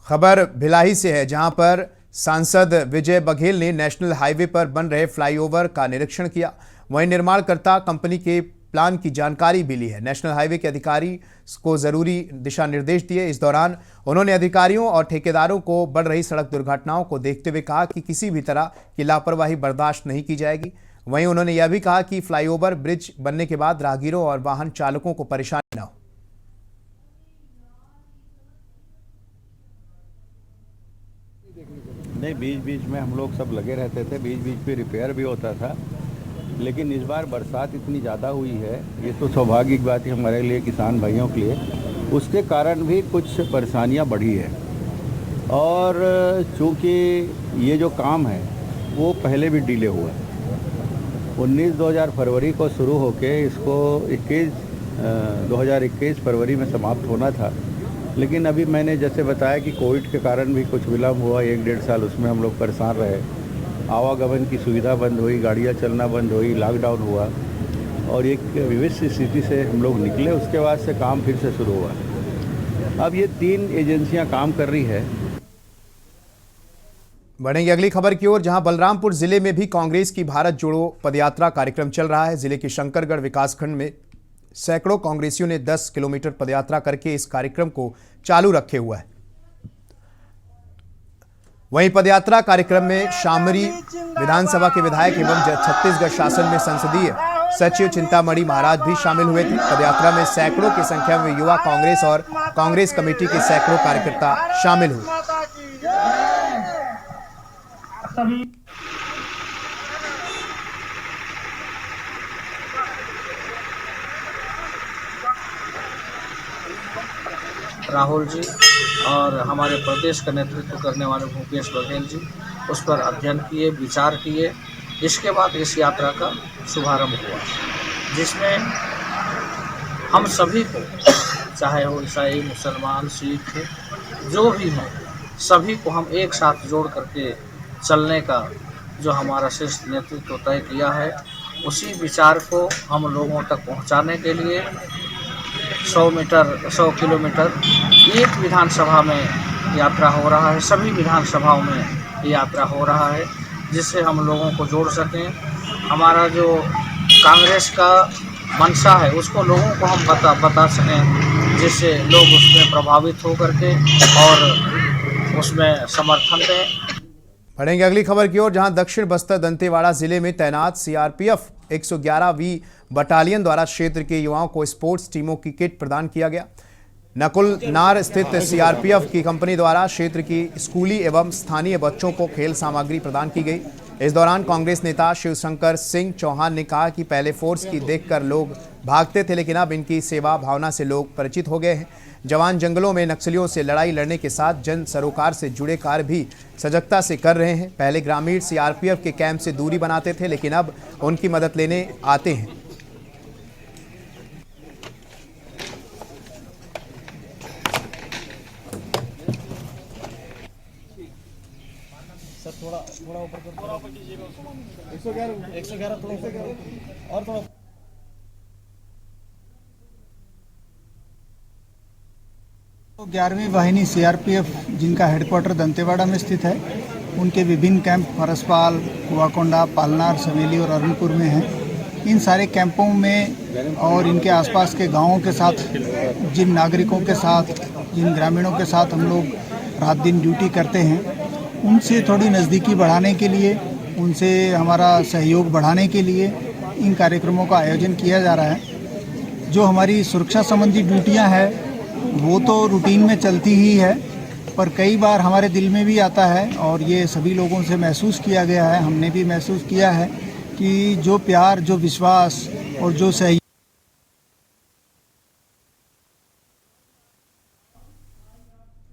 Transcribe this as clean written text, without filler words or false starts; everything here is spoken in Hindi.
खबर भिलाई से है, जहां पर सांसद विजय बघेल ने नेशनल हाईवे पर बन रहे फ्लाईओवर का निरीक्षण किया। वहीं निर्माणकर्ता कंपनी के प्लान की जानकारी भी ली है। नेशनल हाईवे के अधिकारी को जरूरी दिशा निर्देश दिए। इस दौरान उन्होंने अधिकारियों और ठेकेदारों को बढ़ रही सड़क दुर्घटनाओं को देखते हुए कहा कि किसी भी तरह की लापरवाही बर्दाश्त नहीं की जाएगी। वहीं उन्होंने यह भी कहा कि फ्लाईओवर ब्रिज बनने के बाद राहगीरों और वाहन चालकों को परेशानी न हो। नहीं, बीच बीच में हम लोग सब लगे रहते थे, बीच बीच पे रिपेयर भी होता था, लेकिन इस बार बरसात इतनी ज़्यादा हुई है, ये तो सौभाग्य की बात है हमारे लिए, किसान भाइयों के लिए। उसके कारण भी कुछ परेशानियां बढ़ी है। और चूँकि ये जो काम है वो पहले भी डिले हुआ है। 19-2000 फरवरी को शुरू होके इसको 2021 फरवरी में समाप्त होना था, लेकिन अभी मैंने जैसे बताया कि कोविड के कारण भी कुछ विलम्ब हुआ। 1-1.5 साल उसमें हम लोग परेशान रहे। आवागमन की सुविधा बंद हुई, गाड़ियाँ चलना बंद हुई, लॉकडाउन हुआ और एक विविध स्थिति से हम लोग निकले। उसके बाद से काम फिर से शुरू हुआ। अब ये 3 एजेंसियां काम कर रही है। बढ़ेंगे अगली खबर की ओर, जहां बलरामपुर जिले में भी कांग्रेस की भारत जोड़ो पदयात्रा कार्यक्रम चल रहा है। जिले के शंकरगढ़ विकासखंड में सैकड़ों कांग्रेसियों ने 10 किलोमीटर पदयात्रा करके इस कार्यक्रम को चालू रखे हुआ है। वहीं पदयात्रा कार्यक्रम में शामरी विधानसभा के विधायक एवं छत्तीसगढ़ शासन में संसदीय सचिव चिंतामणि महाराज भी शामिल हुए थे। पदयात्रा में सैकड़ों की संख्या में युवा कांग्रेस और कांग्रेस कमेटी के सैकड़ों कार्यकर्ता शामिल हुए। राहुल जी और हमारे प्रदेश का नेतृत्व करने वाले भूपेश बघेल जी उस पर अध्ययन किए, विचार किए। इसके बाद इस यात्रा का शुभारंभ हुआ, जिसमें हम सभी को, चाहे वो ईसाई, मुसलमान, सिख, जो भी हो, सभी को हम एक साथ जोड़ करके चलने का जो हमारा शीर्ष नेतृत्व तय किया है, उसी विचार को हम लोगों तक पहुंचाने के लिए 100 किलोमीटर एक विधानसभा में यात्रा हो रहा है। सभी विधानसभाओं में यात्रा हो रहा है, जिससे हम लोगों को जोड़ सकें। हमारा जो कांग्रेस का मंशा है उसको लोगों को हम बता सकें, जिससे लोग उसमें प्रभावित हो करके और उसमें समर्थन दें। बढ़ेंगे अगली खबर की ओर, जहां दक्षिण बस्तर दंतेवाड़ा जिले में तैनात सीआरपीएफ 111वीं बटालियन द्वारा क्षेत्र के युवाओं को स्पोर्ट्स टीमों की किट प्रदान किया गया। नकुलनार स्थित सीआरपीएफ की कंपनी द्वारा क्षेत्र की स्कूली एवं स्थानीय बच्चों को खेल सामग्री प्रदान की गई। इस दौरान कांग्रेस नेता शिवशंकर सिंह चौहान ने कहा कि पहले फोर्स की देखकर लोग भागते थे, लेकिन अब इनकी सेवा भावना से लोग परिचित हो गए हैं। जवान जंगलों में नक्सलियों से लड़ाई लड़ने के साथ जन सरोकार से जुड़े कार्य भी सजगता से कर रहे हैं। पहले ग्रामीण सीआरपीएफ के कैंप से दूरी बनाते थे, लेकिन अब उनकी मदद लेने आते हैं। सर थोड़ा ऊपर कीजिएगा। 111 थोड़ा और थोड़ा। तो 11वीं वाहिनी सीआरपीएफ, जिनका हेडक्वार्टर दंतेवाड़ा में स्थित है, उनके विभिन्न कैंप फरसपाल, कुआकोंडा, पालनार, सवेली और अरुणपुर में हैं। इन सारे कैंपों में और इनके आसपास के गांवों के साथ, जिन नागरिकों के साथ, जिन ग्रामीणों के साथ हम लोग रात दिन ड्यूटी करते हैं, उनसे थोड़ी नज़दीकी बढ़ाने के लिए, उनसे हमारा सहयोग बढ़ाने के लिए इन कार्यक्रमों का आयोजन किया जा रहा है। जो हमारी सुरक्षा संबंधी ड्यूटियां हैं वो तो रूटीन में चलती ही है, पर कई बार हमारे दिल में भी आता है और ये सभी लोगों से महसूस किया गया है, हमने भी महसूस किया है कि जो प्यार, जो विश्वास और जो सहयोग